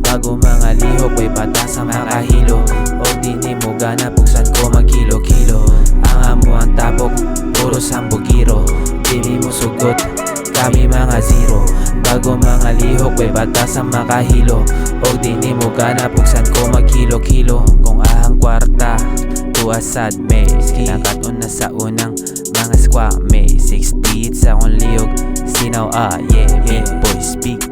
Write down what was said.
Bago mga lihok, may batas ang makahilo. O di ni mo gana, buksan ko magkilo-kilo. Ang amo ang tapok, puro sambugiro. Di mo sugot, kami mga zero. Bago mga lihok, may batas ang makahilo. O di ni mo gana, buksan ko magkilo-kilo. Kung ahang kwarta, tuasad may kinakaton na sa unang mga squad may 6 beats akong lihok. Sinaw yeah, big boy speak